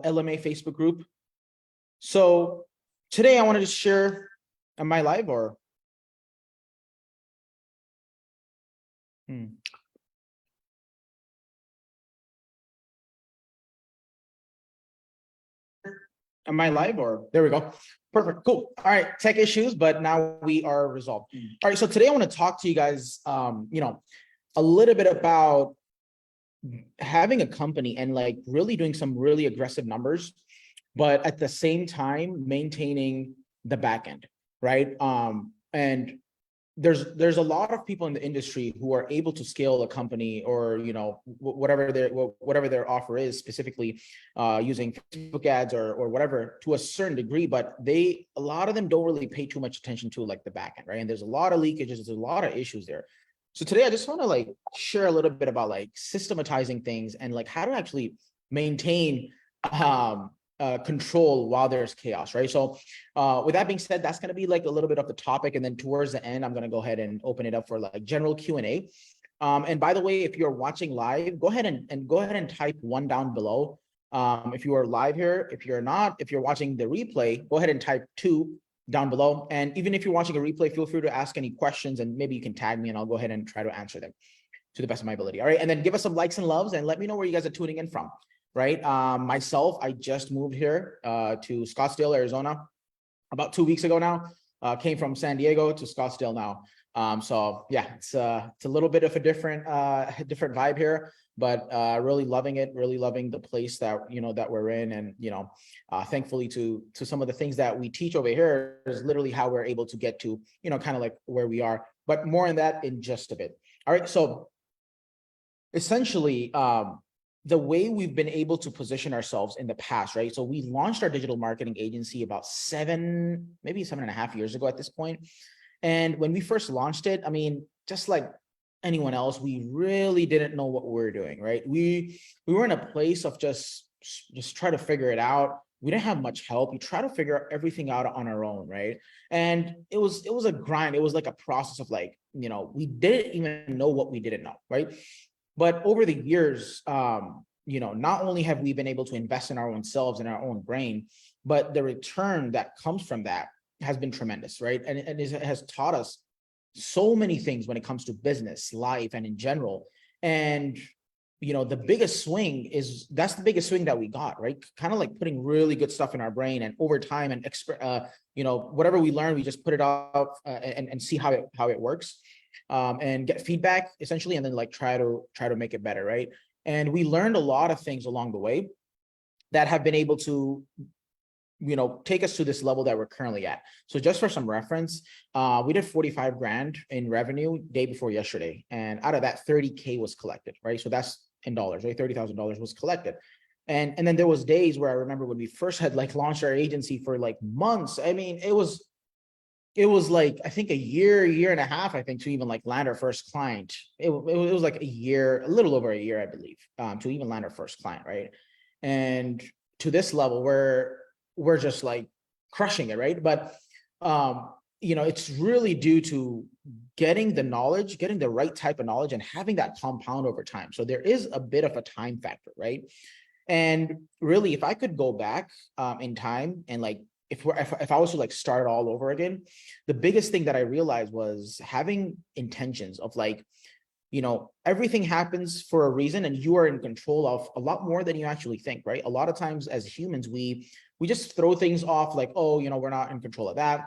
LMA Facebook group. So today I wanted to share, am I live or? Am I live or? There we go. Perfect. Cool. All right. Tech issues, but now we are resolved. All right. So today I want to talk to you guys, a little bit about having a company and like really doing some really aggressive numbers, but at the same time maintaining the back end, right? And there's a lot of people in the industry who are able to scale a company or whatever their offer is, specifically using Facebook ads or whatever to a certain degree, but a lot of them don't really pay too much attention to like the back end, right? And there's a lot of leakages, there's a lot of issues there. So today I just want to like share a little bit about like systematizing things and like how to actually maintain control while there's chaos, right? So with that being said, that's going to be like a little bit of the topic. And then towards the end, I'm going to go ahead and open it up for like general Q&A. And by the way, if you're watching live, go ahead and type 1 down below. If you are live here, if you're not, if you're watching the replay, go ahead and type 2 down below. And even if you're watching a replay, feel free to ask any questions and maybe you can tag me and I'll go ahead and try to answer them to the best of my ability. All right. And then give us some likes and loves and let me know where you guys are tuning in from. Right. Myself, I just moved here to Scottsdale, Arizona, about 2 weeks ago now. Came from San Diego to Scottsdale now. So yeah, it's a little bit of a different vibe here, but really loving it, really loving the place that that we're in, and thankfully to some of the things that we teach over here is literally how we're able to get to kind of like where we are. But more on that in just a bit. All right, so essentially, the way we've been able to position ourselves in the past, right? So we launched our digital marketing agency about maybe 7.5 years ago at this point. And when we first launched it, I mean, just like anyone else, we really didn't know what we were doing, right? We were in a place of just try to figure it out. We didn't have much help. We try to figure everything out on our own, right? And it was a grind. It was like a process of like, we didn't even know what we didn't know, right? But over the years, not only have we been able to invest in our own selves and our own brain, but the return that comes from that has been tremendous, right? And it has taught us so many things when it comes to business, life, and in general. And, the biggest swing that's the biggest swing that we got, right? Kind of like putting really good stuff in our brain, and over time and, whatever we learn, we just put it out and see how it works. And get feedback essentially, and then like try to make it better, right? And we learned a lot of things along the way that have been able to take us to this level that we're currently at. So just for some reference, we did 45 grand in revenue day before yesterday, and out of that 30K was collected, right? So that's in dollars, right? $30,000 was collected. And then there was days where I remember when we first had like launched our agency for like months. I mean, it was like, I think a year and a half, I think, to even like land our first client. It was like a little over a year, I believe, to even land our first client, right? And to this level where we're just like crushing it, right? But, it's really due to getting the knowledge, getting the right type of knowledge and having that compound over time. So there is a bit of a time factor, right? And really, if I could go back in time and like, if I was to like start all over again, the biggest thing that I realized was having intentions of like, everything happens for a reason and you are in control of a lot more than you actually think, right? A lot of times as humans, we just throw things off like, oh, we're not in control of that.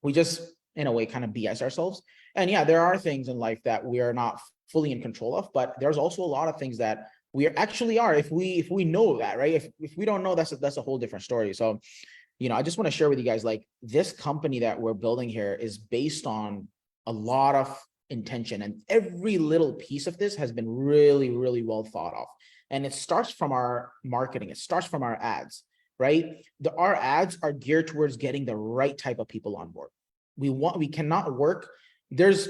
We just, in a way, kind of BS ourselves. And yeah, there are things in life that we are not fully in control of, but there's also a lot of things that we actually are if we know that, right? If we don't know, that's a whole different story. So I just want to share with you guys, like, this company that we're building here is based on a lot of intention, and every little piece of this has been really, really well thought of. And it starts from our marketing. It starts from our ads, right? Our ads are geared towards getting the right type of people on board. We cannot work. There's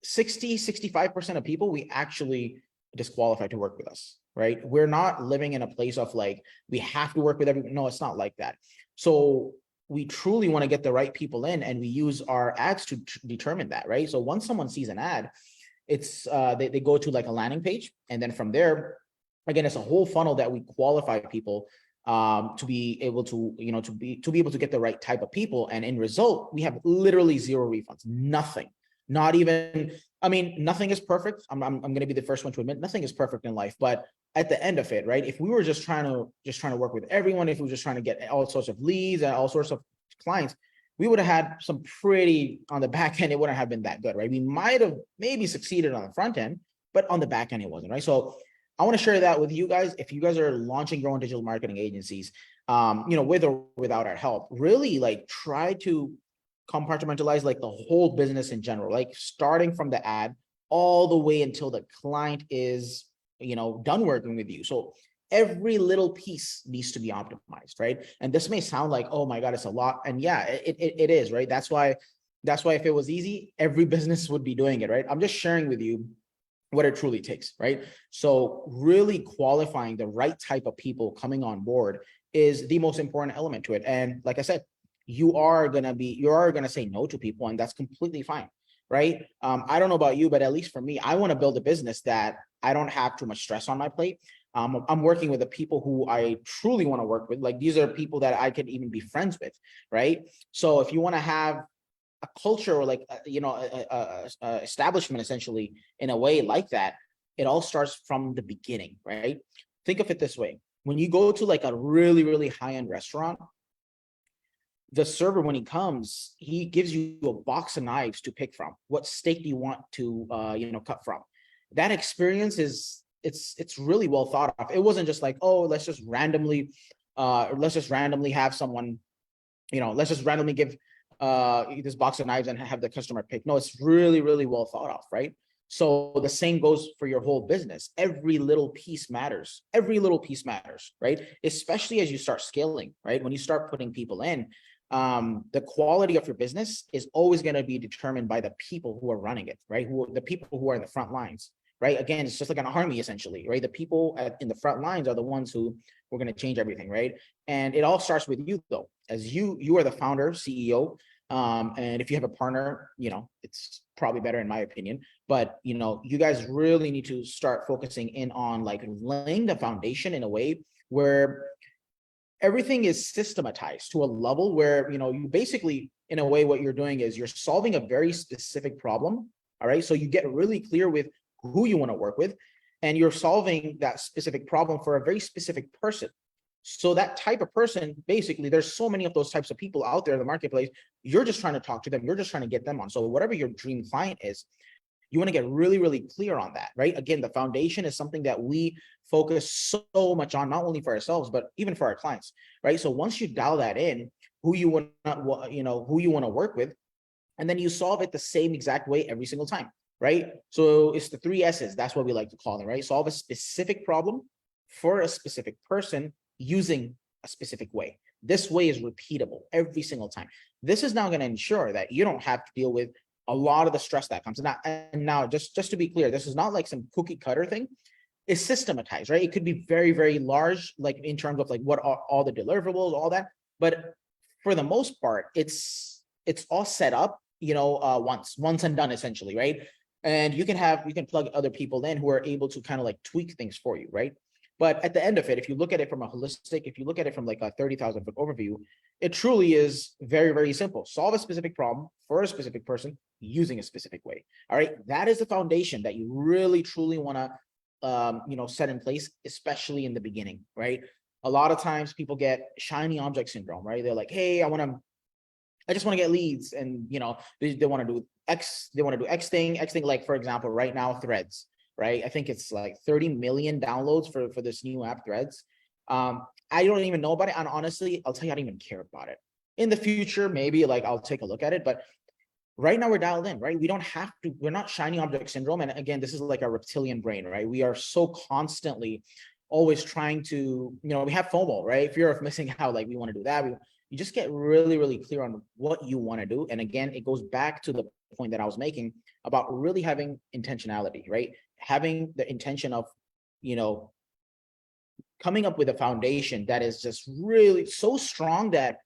65% of people we actually disqualify to work with us, right? We're not living in a place of like, we have to work with everyone. No, it's not like that. So we truly want to get the right people in, and we use our ads to determine that, right? So once someone sees an ad, it's they go to like a landing page, and then from there, again, it's a whole funnel that we qualify people to be able to, to be able to get the right type of people. And in result, we have literally zero refunds, nothing, not even, I mean, nothing is perfect. I'm going to be the first one to admit nothing is perfect in life, but at the end of it, right? If we were just trying to work with everyone, if we were just trying to get all sorts of leads and all sorts of clients, we would have had some pretty, on the back end, it wouldn't have been that good, right? We might have maybe succeeded on the front end, but on the back end, it wasn't, right? So I want to share that with you guys. If you guys are launching your own digital marketing agencies, with or without our help, really like try to compartmentalize like the whole business in general, like starting from the ad all the way until the client is, done working with you. So every little piece needs to be optimized, right? And this may sound like, oh my God, it's a lot. And yeah, it is, right? That's why if it was easy, every business would be doing it, right? I'm just sharing with you what it truly takes, right? So really qualifying the right type of people coming on board is the most important element to it. And like I said, you are gonna say no to people, and that's completely fine, right? I don't know about you, but at least for me, I want to build a business that I don't have too much stress on my plate. I'm working with the people who I truly want to work with. Like, these are people that I could even be friends with, right? So if you want to have a culture, or like, establishment essentially in a way like that, it all starts from the beginning, right? Think of it this way. When you go to like a really, really high-end restaurant, the server, when he comes, he gives you a box of knives to pick from. What steak do you want to, cut from? That experience is, it's really well thought of. It wasn't just like, oh, let's just randomly have someone, let's just randomly give this box of knives and have the customer pick. No, it's really, really well thought of, right? So the same goes for your whole business. Every little piece matters. Every little piece matters, right? Especially as you start scaling, right? When you start putting people in, the quality of your business is always going to be determined by the people who are running it, right? The people who are in the front lines, right? Again, it's just like an army essentially, right? The people in the front lines are the ones who are going to change everything, right? And it all starts with you, though, as you are the founder, CEO. And if you have a partner, it's probably better in my opinion, but you guys really need to start focusing in on like laying the foundation in a way where everything is systematized to a level where, you basically, in a way, what you're doing is you're solving a very specific problem. All right. So you get really clear with who you want to work with, and you're solving that specific problem for a very specific person. So that type of person, basically, there's so many of those types of people out there in the marketplace. You're just trying to talk to them. You're just trying to get them on. So whatever your dream client is, you want to get really, really clear on that, right? Again, the foundation is something that we focus so much on, not only for ourselves, but even for our clients, right? So once you dial that in, who you want to work with, and then you solve it the same exact way every single time, right? So it's the 3 S's. That's what we like to call them, right? Solve a specific problem for a specific person using a specific way. This way is repeatable every single time. This is now going to ensure that you don't have to deal with a lot of the stress that comes. And now just to be clear, this is not like some cookie cutter thing. It's systematized, right? It could be very, very large, like in terms of like what are all the deliverables, all that. But for the most part, it's all set up, once and done essentially, right? And you can plug other people in who are able to kind of like tweak things for you, right? But at the end of it, if you look at it from a holistic, if you look at it from like a 30,000 foot overview, it truly is very, very simple. Solve a specific problem for a specific person using a specific way. All right. That is the foundation that you really, truly want to, set in place, especially in the beginning, right? A lot of times people get shiny object syndrome, right? They're like, hey, I just want to get leads. And, they want to do X thing, like, for example, right now, Threads. Right? I think it's like 30 million downloads for this new app, Threads. I don't even know about it. And honestly, I'll tell you, I don't even care about it. In the future, maybe like I'll take a look at it. But right now we're dialed in, right? We're not shiny object syndrome. And again, this is like a reptilian brain, right? We are so constantly always trying to, we have FOMO, right? Fear of missing out. Like, we want to do that. You just get really, really clear on what you want to do. And again, it goes back to the point that I was making about really having intentionality, right? Having the intention of, coming up with a foundation that is just really so strong that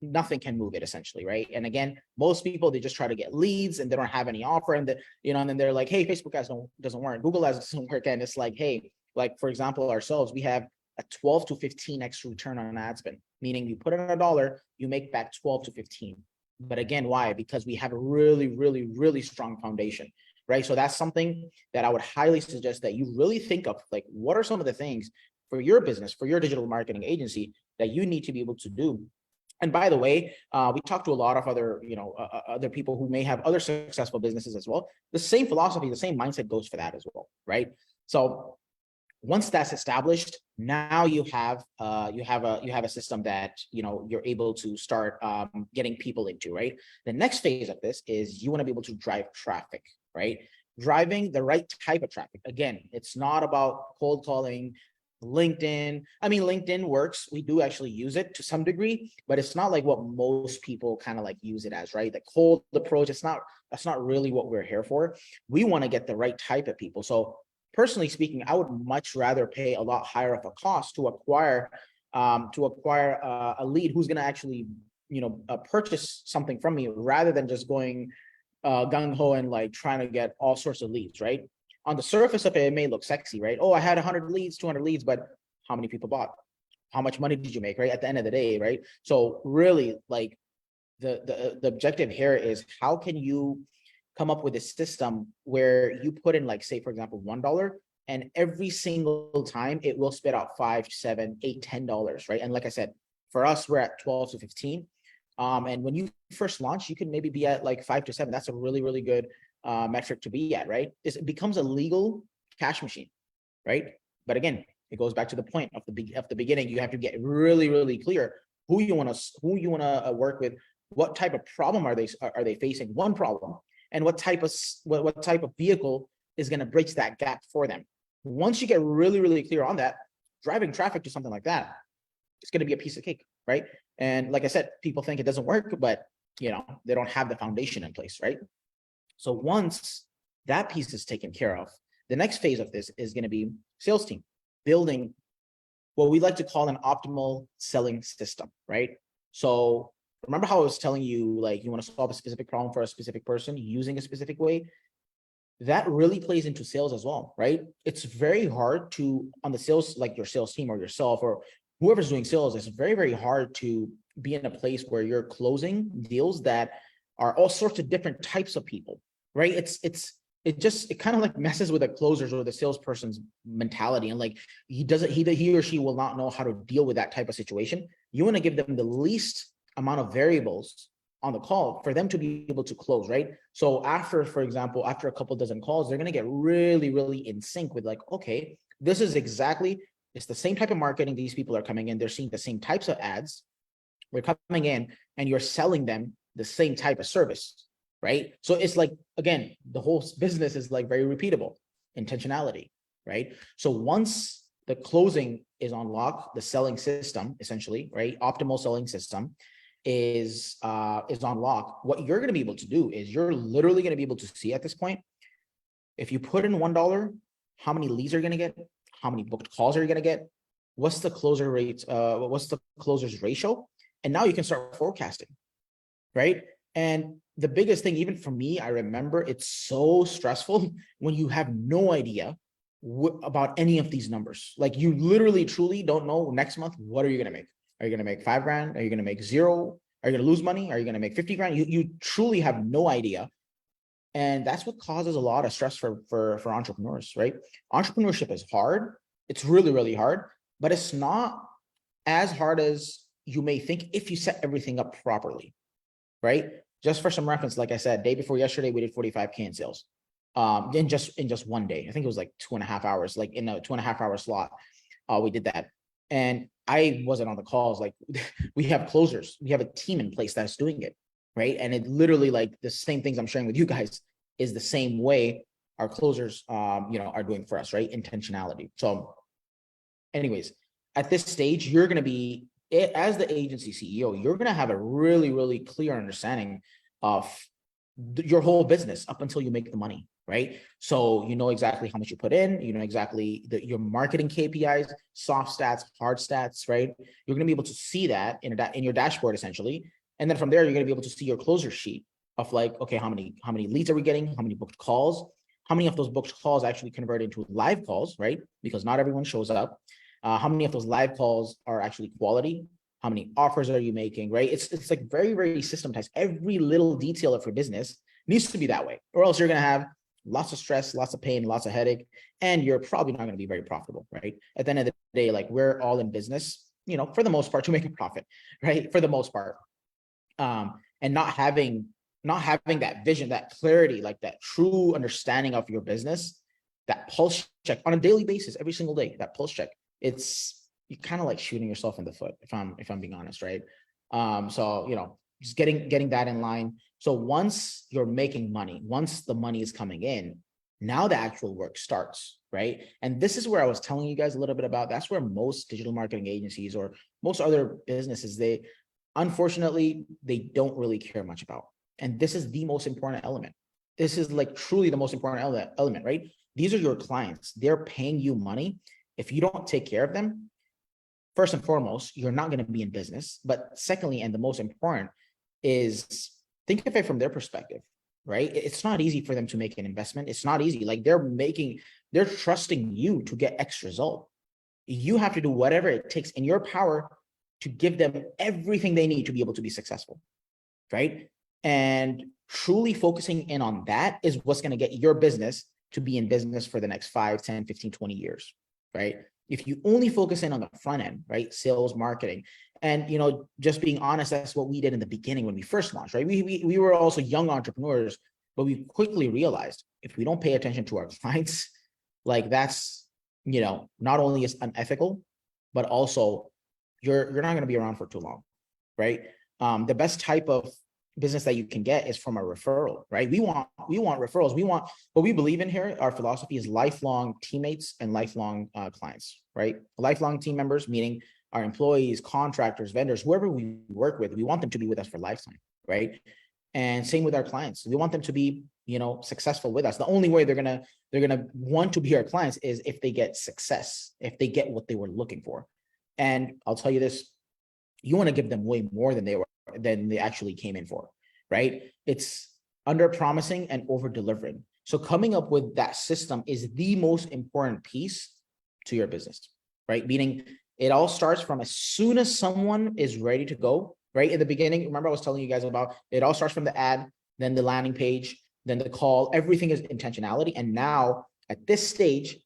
nothing can move it essentially, right? And again, most people, they just try to get leads and they don't have any offer, and and then they're like, hey, Facebook ads doesn't work, Google ads doesn't work, and it's like, hey, like, for example, ourselves, we have a 12 to 15x return on ad spend, meaning you put in $1, you make back 12 to 15. But again, why? Because we have a really, really, really strong foundation, right? So that's something that I would highly suggest that you really think of, like, what are some of the things for your business, for your digital marketing agency that you need to be able to do. And by the way, we talked to a lot of other, other people who may have other successful businesses as well. The same philosophy, the same mindset goes for that as well, right? So once that's established, now you have a system that you're able to start getting people into, right? The next phase of this is you want to be able to drive traffic, right? Driving the right type of traffic. Again, it's not about cold calling, LinkedIn. I mean, LinkedIn works. We do actually use it to some degree, but it's not like what most people kind of like use it as, right? The cold approach, that's not really what we're here for. We want to get the right type of people. So personally speaking, I would much rather pay a lot higher of a cost to acquire a lead who's going to actually, purchase something from me, rather than just going gung-ho and like trying to get all sorts of leads, right? On the surface of it, it may look sexy, right? Oh, I had 100 leads, 200 leads, but how many people bought? How much money did you make, right? At the end of the day, right? So really, like, the objective here is, how can you come up with a system where you put in, like, say, for example, $1, and every single time it will spit out $5, $7, $8, $10, right? And like I said, for us, we're at 12 to 15. And when you first launch, you can maybe be at like 5 to 7. That's a really, really good metric to be at, right? It becomes a legal cash machine, right? But again, it goes back to the point of the beginning. You have to get really, really clear who you want to work with, what type of problem are they facing, one problem, and what type of vehicle is going to bridge that gap for them. Once you get really, really clear on that, driving traffic to something like that, it's going to be a piece of cake, right? And like I said, people think it doesn't work, but they don't have the foundation in place, right? So once that piece is taken care of, the next phase of this is going to be sales team, building what we like to call an optimal selling system, right? So remember how I was telling you, like, you want to solve a specific problem for a specific person using a specific way? That really plays into sales as well, right? It's very hard to, on the sales, like your sales team or yourself or whoever's doing sales, it's very, very hard to be in a place where you're closing deals that are all sorts of different types of people, right? It kind of like messes with the closers or the salesperson's mentality, and like he or she will not know how to deal with that type of situation. You want to give them the least amount of variables on the call for them to be able to close, right? So after, for example, after a couple dozen calls, they're going to get really, really in sync with, like, okay, this is exactly, it's the same type of marketing. These people are coming in, they're seeing the same types of ads. We're coming in and you're selling them the same type of service, right? So it's like, again, the whole business is like very repeatable, intentionality, right? So once the closing is on lock, the selling system, essentially, right? Optimal selling system is on lock. What you're going to be able to do is you're literally going to be able to see at this point, if you put in $1, how many leads are you going to get? How many booked calls are you going to get? What's the closer rate? What's the closer's ratio? And now you can start forecasting, right? And the biggest thing, even for me, I remember it's so stressful when you have no idea about any of these numbers. Like, you literally, truly don't know next month, what are you going to make? Are you going to make $5,000? Are you going to make zero? Are you going to lose money? Are you going to make 50 grand? You truly have no idea. And that's what causes a lot of stress for entrepreneurs, right? Entrepreneurship is hard. It's really, really hard, but it's not as hard as you may think if you set everything up properly, right? Just for some reference, like I said, day before yesterday, we did 45K in sales. In just one day. I think it was like 2.5 hours, like in a 2.5 hour slot. We did that. And I wasn't on the calls. Like, we have closers. We have a team in place that's doing it, right? And it literally, like, the same things I'm sharing with you guys is the same way our closers, are doing for us, right? Intentionality. So anyways, at this stage, you're going to be, as the agency CEO, you're going to have a really, really clear understanding of your whole business up until you make the money, right? So you know exactly how much you put in, you know exactly your marketing KPIs, soft stats, hard stats, right? You're going to be able to see that in your dashboard, essentially. And then from there, you're going to be able to see your closer sheet of, like, okay, how many leads are we getting? How many booked calls? How many of those booked calls actually convert into live calls, right? Because not everyone shows up. How many of those live calls are actually quality? How many offers are you making, right? It's like very, very systematized. Every little detail of your business needs to be that way, or else you're going to have lots of stress, lots of pain, lots of headache, and you're probably not going to be very profitable, right? At the end of the day, like, we're all in business, for the most part, to make a profit, right? For the most part. And not having that vision, that clarity, like that true understanding of your business, that pulse check on a daily basis, every single day, that pulse check, you kind of like shooting yourself in the foot, if I'm being honest, right? So just getting that in line. So once you're making money, once the money is coming in, now the actual work starts, right? And this is where I was telling you guys a little bit about. That's where most digital marketing agencies or most other businesses, unfortunately, they don't really care much about. And this is the most important element. This is like truly the most important element, right? These are your clients. They're paying you money. If you don't take care of them, first and foremost, you're not going to be in business. But secondly, and the most important, is think of it from their perspective, right? It's not easy for them to make an investment. It's not easy. Like, they're trusting you to get X result. You have to do whatever it takes in your power to give them everything they need to be able to be successful, right? And truly focusing in on that is what's going to get your business to be in business for the next 5, 10, 15, 20 years, right? If you only focus in on the front end, right? Sales, marketing, and, just being honest, that's what we did in the beginning when we first launched, right? We were also young entrepreneurs, but we quickly realized if we don't pay attention to our clients, like, that's, not only is unethical, but also you're not going to be around for too long, right? The best type of business that you can get is from a referral, right? We want referrals. We want, what we believe in here, our philosophy is lifelong teammates and lifelong clients, right? Lifelong team members, meaning our employees, contractors, vendors, whoever we work with, we want them to be with us for lifetime, right? And same with our clients. We want them to be, successful with us. The only way they're gonna want to be our clients is if they get success, if they get what they were looking for. And I'll tell you this, you want to give them way more than they actually came in for, right? It's under promising and over delivering. So coming up with that system is the most important piece to your business, right? Meaning it all starts from as soon as someone is ready to go, right? In the beginning, remember I was telling you guys about, it all starts from the ad, then the landing page, then the call, everything is intentionality. And now at this stage,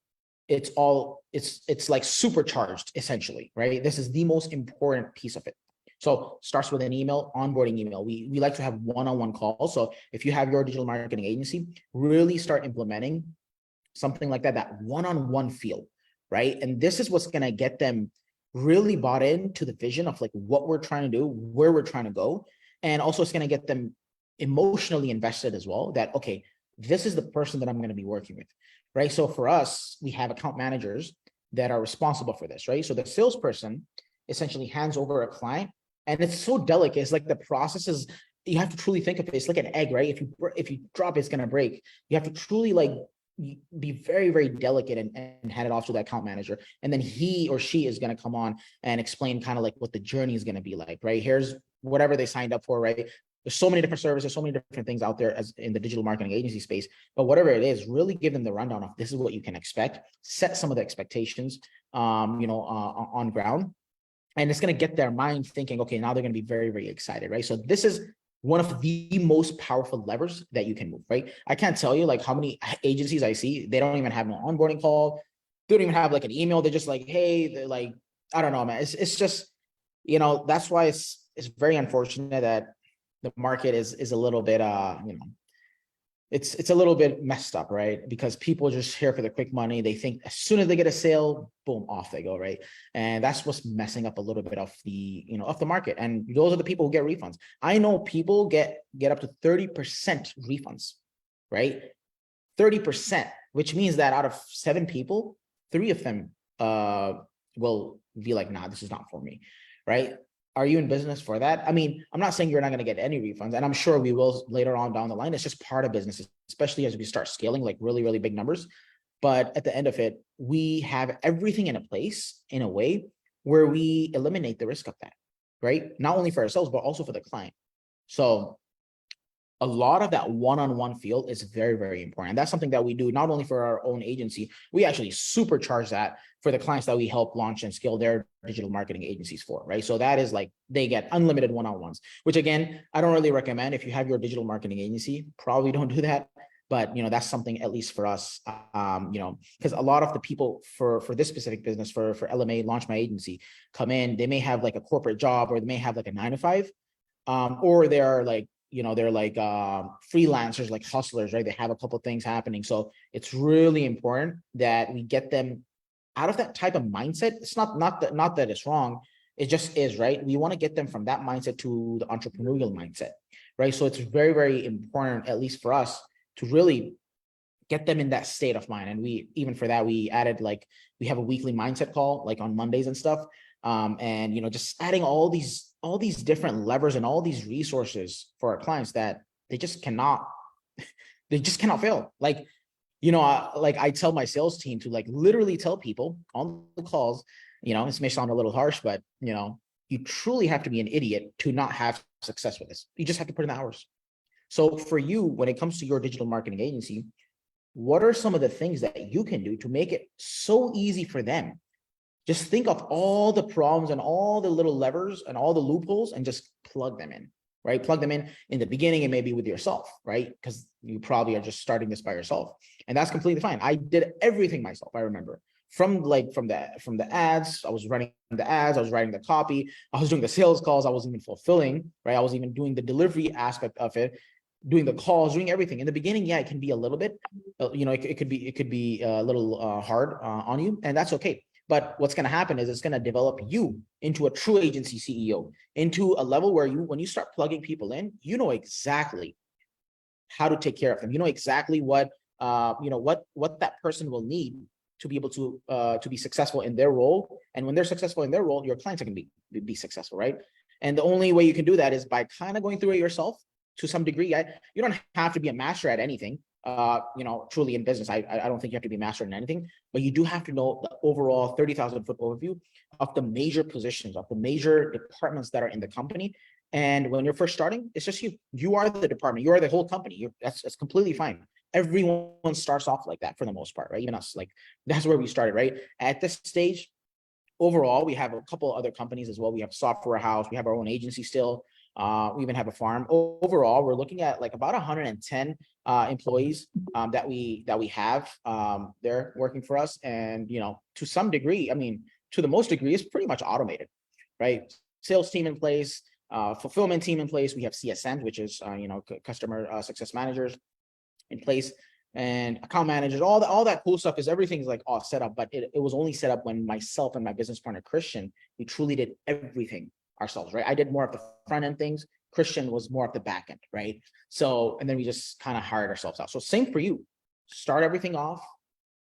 it's like supercharged essentially, right? This is the most important piece of it. So starts with an email, onboarding email. We like to have one-on-one calls. So if you have your digital marketing agency, really start implementing something like that one-on-one feel, right? And this is what's going to get them really bought into the vision of like what we're trying to do, where we're trying to go. And also it's going to get them emotionally invested as well, that, okay, this is the person that I'm going to be working with, right? So for us, we have account managers that are responsible for this, right? So the salesperson essentially hands over a client, and it's so delicate. It's like the process is, you have to truly think of it. It's like an egg, right? If you drop it, it's going to break. You have to truly like be very, very delicate and hand it off to the account manager. And then he or she is going to come on and explain kind of like what the journey is going to be like, right? Here's whatever they signed up for, right? There's so many different services, so many different things out there as in the digital marketing agency space, but whatever it is, really give them the rundown of this is what you can expect, set some of the expectations, on ground. And it's going to get their mind thinking, okay, now they're going to be very, very excited, right? So this is one of the most powerful levers that you can move, right? I can't tell you like how many agencies I see, they don't even have an onboarding call. They don't even have like an email. They're just like, hey, they're like, I don't know, man. It's just, that's why it's very unfortunate that the market is a little bit, it's a little bit messed up, right? Because people are just here for the quick money. They think as soon as they get a sale, boom, off they go, right? And that's what's messing up a little bit of the, of the market. And those are the people who get refunds. I know people get up to 30% refunds, right? 30%, which means that out of 7 people, 3 of them will be like, nah, this is not for me, right? Are you in business for that? I mean, I'm not saying you're not going to get any refunds, and I'm sure we will later on down the line. It's just part of business, especially as we start scaling like really, really big numbers. But at the end of it, we have everything in a place in a way where we eliminate the risk of that, right? Not only for ourselves, but also for the client. So a lot of that one-on-one feel is very, very important. And that's something that we do not only for our own agency, we actually supercharge that for the clients that we help launch and scale their digital marketing agencies for, right? So that is like, they get unlimited one-on-ones, which again, I don't really recommend. If you have your digital marketing agency, probably don't do that. But, that's something, at least for us, because a lot of the people for this specific business, for LMA, Launch My Agency, come in, they may have like a corporate job, or they may have like a 9 to 5, or they're like, they're like freelancers, like hustlers, right? They have a couple things happening. So it's really important that we get them out of that type of mindset. It's not that it's wrong. It just is, right? We want to get them from that mindset to the entrepreneurial mindset, right? So it's very, very important, at least for us, to really get them in that state of mind. And we, even for that, we added, like, we have a weekly mindset call, like on Mondays and stuff. And just adding all these different levers and all these resources for our clients that they just cannot fail. Like, like I tell my sales team to, like, literally tell people on the calls, this may sound a little harsh, but you truly have to be an idiot to not have success with this. You just have to put in the hours. So for you, when it comes to your digital marketing agency, what are some of the things that you can do to make it so easy for them? Just think of all the problems and all the little levers and all the loopholes, and just plug them in, right? Plug them in the beginning, and maybe with yourself, right? Because you probably are just starting this by yourself, and that's completely fine. I did everything myself. I remember from the ads, I was running the ads, I was writing the copy, I was doing the sales calls, I was even fulfilling, right? I was even doing the delivery aspect of it, doing the calls, doing everything. In the beginning, yeah, it can be a little bit, it could be a little hard on you, and that's okay. But what's going to happen is it's going to develop you into a true agency CEO, into a level where when you start plugging people in, you know exactly how to take care of them. You know exactly what that person will need to be able to be successful in their role. And when they're successful in their role, your clients are going to be successful, right? And the only way you can do that is by kind of going through it yourself to some degree. You don't have to be a master at anything. Truly in business, I don't think you have to be master in anything, but you do have to know the overall 30,000-foot overview of the major positions, of the major departments that are in the company. And when you're first starting, it's just you are the department, you are the whole company. That's completely fine. Everyone starts off like that for the most part, right? Even us, like, that's where we started, right? At this stage, overall, we have a couple other companies as well. We have a software house, we have our own agency still. We even have a farm. Overall, we're looking at like about 110 employees that we have there working for us. And to some degree, I mean, to the most degree, it's pretty much automated, right? Sales team in place, fulfillment team in place. We have CSM, which is customer success managers in place, and account managers. All that cool stuff is, everything's like all set up. But it was only set up when myself and my business partner Christian, we truly did everything ourselves, right? I did more of the front end things. Christian was more of the back end, right? So, and then we just kind of hired ourselves out. So same for you. Start everything off,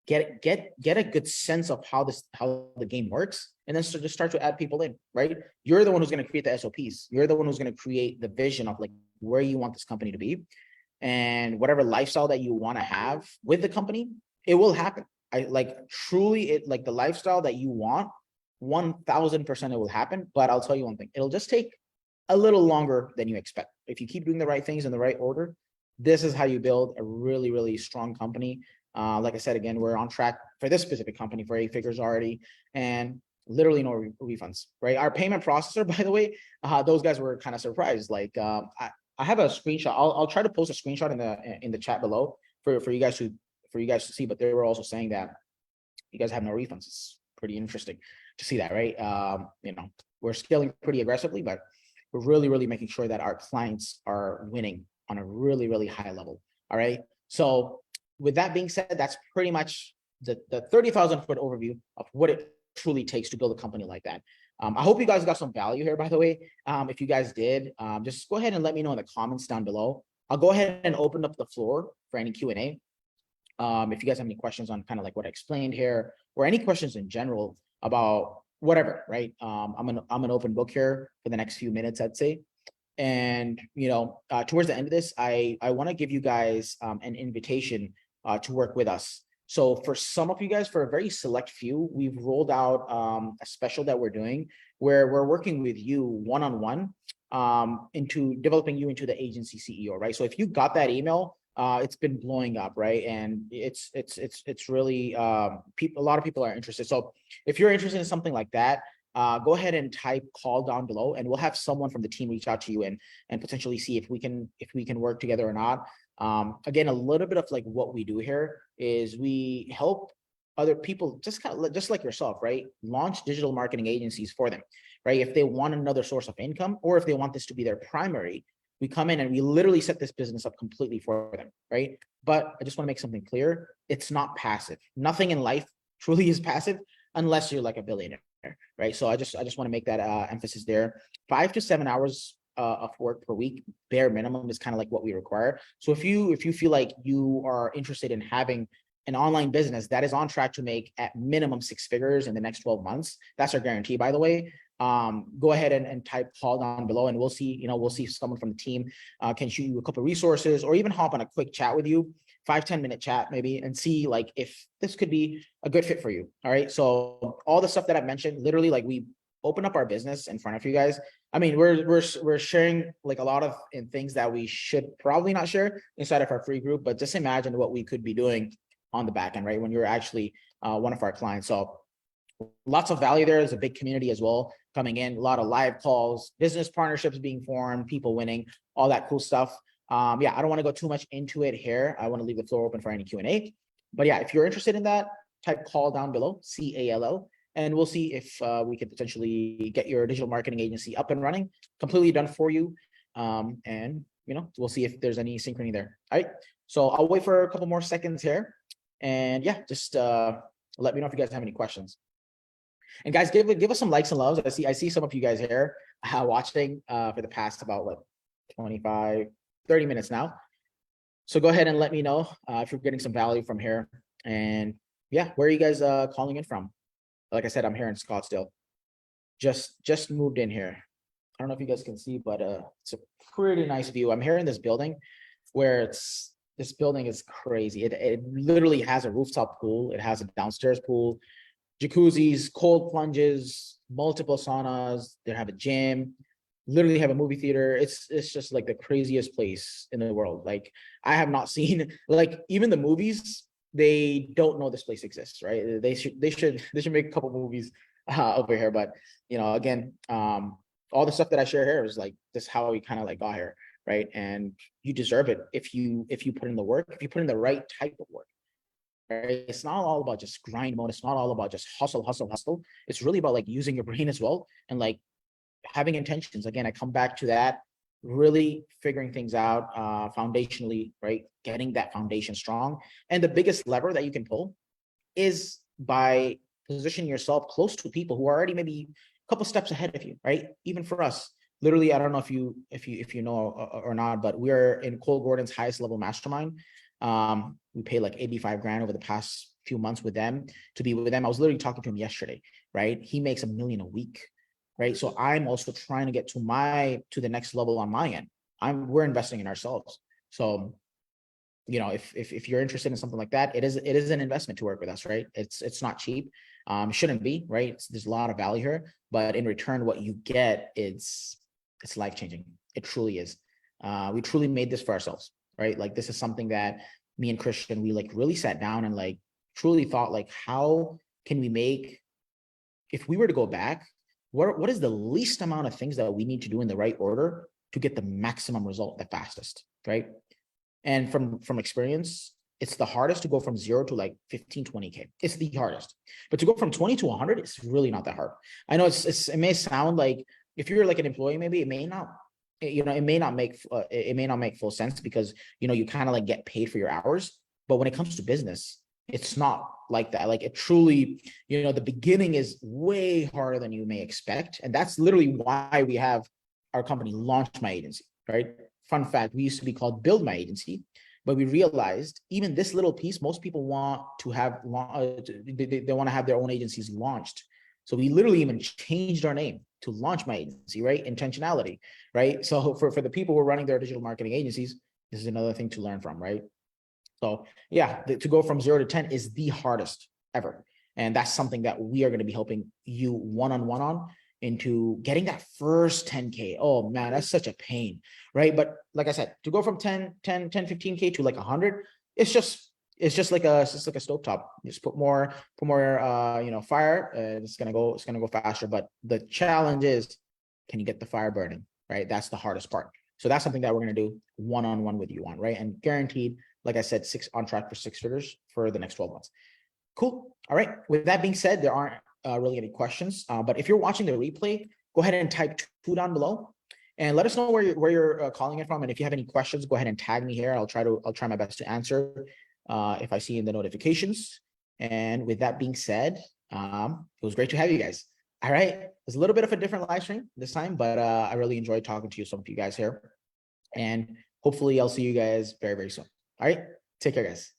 get a good sense of how the game works, and then just start to add people in, right? You're the one who's going to create the SOPs. You're the one who's going to create the vision of like where you want this company to be, and whatever lifestyle that you want to have with the company, it will happen. I like truly it like the lifestyle that you want, 1000% it will happen. But I'll tell you one thing, it'll just take a little longer than you expect. If you keep doing the right things in the right order, this is how you build a really, really strong company. Like I said, again, we're on track for this specific company for 8 figures already, and literally no refunds, right? Our payment processor, by the way, those guys were kind of surprised. Like, I have a screenshot. I'll try to post a screenshot in the chat below for you guys to see. But they were also saying that you guys have no refunds. It's pretty interesting to see that, right? We're scaling pretty aggressively, but we're really, really making sure that our clients are winning on a really, really high level. All right. So with that being said, that's pretty much the 30,000-foot overview of what it truly takes to build a company like that. I hope you guys got some value here, by the way. If you guys did, just go ahead and let me know in the comments down below. I'll go ahead and open up the floor for any Q&A. If you guys have any questions on kind of like what I explained here, or any questions in general about whatever, right? I'm an open book here for the next few minutes, I'd say. And towards the end of this, I want to give you guys an invitation to work with us. So for some of you guys, for a very select few, we've rolled out a special that we're doing where we're working with you one-on-one into developing you into the agency CEO, right? So if you got that email, it's been blowing up, right? And it's really people. A lot of people are interested. So if you're interested in something like that, go ahead and type call down below, and we'll have someone from the team reach out to you and potentially see if we can work together or not. Again, a little bit of like what we do here is we help other people just like yourself, right? Launch digital marketing agencies for them, right? If they want another source of income, or if they want this to be their primary, we come in and we literally set this business up completely for them, right? But I just want to make something clear. It's not passive. Nothing in life truly is passive unless you're like a billionaire, right? So I just want to make that emphasis there. 5 to 7 hours of work per week, bare minimum, is kind of like what we require. So if you feel like you are interested in having an online business that is on track to make at minimum 6 figures in the next 12 months, that's our guarantee, by the way. Go ahead and type call down below, and we'll see, we'll see if someone from the team can shoot you a couple of resources, or even hop on a quick chat with you, 5-10 minute chat maybe, and see like if this could be a good fit for you. All right. So all the stuff that I've mentioned, literally, like, we open up our business in front of you guys. I mean, we're sharing like a lot of things that we should probably not share inside of our free group, but just imagine what we could be doing on the back end, right? When you're actually one of our clients. So lots of value there. There's a big community as well coming in, a lot of live calls, business partnerships being formed, people winning, all that cool stuff. Yeah, I don't want to go too much into it here. I want to leave the floor open for any Q&A. But yeah, if you're interested in that, type call down below, CALL, and we'll see if we could potentially get your digital marketing agency up and running, completely done for you. And we'll see if there's any synchrony there. All right. So I'll wait for a couple more seconds here. And yeah, just let me know if you guys have any questions. And guys, give us some likes and loves. I see some of you guys here watching for the past about what 25, 30 minutes now. So go ahead and let me know if you're getting some value from here. And yeah, where are you guys calling in from? Like I said, I'm here in Scottsdale. Just moved in here. I don't know if you guys can see, but it's a pretty nice view. I'm here in this building where this building is crazy. It literally has a rooftop pool. It has a downstairs pool, jacuzzis, cold plunges, multiple saunas. They have a gym, literally have a movie theater. It's just like the craziest place in the world. Like, I have not seen, like, even the movies, they don't know this place exists, right? They should make a couple movies over here. But again, all the stuff that I share here is like this how we kind of like got here, right? And you deserve it if you put in the work, if you put in the right type of work. Right? It's not all about just grind mode. It's not all about just hustle. It's really about like using your brain as well, and like having intentions. Again, I come back to that, really figuring things out foundationally, right? Getting that foundation strong. And the biggest lever that you can pull is by positioning yourself close to people who are already maybe a couple steps ahead of you, right? Even for us, literally, I don't know if you know or not, but we're in Cole Gordon's highest level mastermind. We paid like 85 grand over the past few months with them to be with them. I was literally talking to him yesterday, right? He makes $1 million a week, right? So I'm also trying to get to the next level on my end. We're investing in ourselves. So, if you're interested in something like that, it is an investment to work with us, right? It's not cheap. It shouldn't be, right? There's a lot of value here, but in return, what you get, it's life-changing. It truly is. We truly made this for ourselves, right? Like, this is something that me and Christian, we like really sat down and like truly thought, like, how can we make, if we were to go back, what is the least amount of things that we need to do in the right order to get the maximum result the fastest, right? And from experience, it's the hardest to go from 0 to like 15, 20K. It's the hardest. But to go from 20 to 100, it's really not that hard. I know it may sound like, if you're like an employee, maybe it may not make full sense, because you kind of like get paid for your hours. But when it comes to business, it's not like that. Like, it truly, the beginning is way harder than you may expect. And that's literally why we have our company Launch My Agency, right? Fun fact, we used to be called Build My Agency, but we realized even this little piece, most people want to have, they want to have their own agencies launched. So we literally even changed our name to Launch My Agency, right? Intentionality, right? So for the people who are running their digital marketing agencies, this is another thing to learn from, right? So yeah, to go from 0 to 10 is the hardest ever. And that's something that we are going to be helping you one-on-one on. into getting that first 10K. Oh man, that's such a pain, right? But like I said, to go from 15K to like 100, it's just like a stovetop. You just put more fire, and it's gonna go faster. But the challenge is, can you get the fire burning, right? That's the hardest part. So that's something that we're gonna do one-on-one with you on, right? And guaranteed, like I said, on track for 6 figures for the next 12 months. Cool. All right. With that being said, there aren't really any questions. But if you're watching the replay, go ahead and type 2 down below, and let us know where you're calling it from. And if you have any questions, go ahead and tag me here. I'll try my best to answer if I see in the notifications. And with that being said, it was great to have you guys. All right. It was a little bit of a different live stream this time, but I really enjoyed talking to some of you guys here. And hopefully I'll see you guys very, very soon. All right. Take care, guys.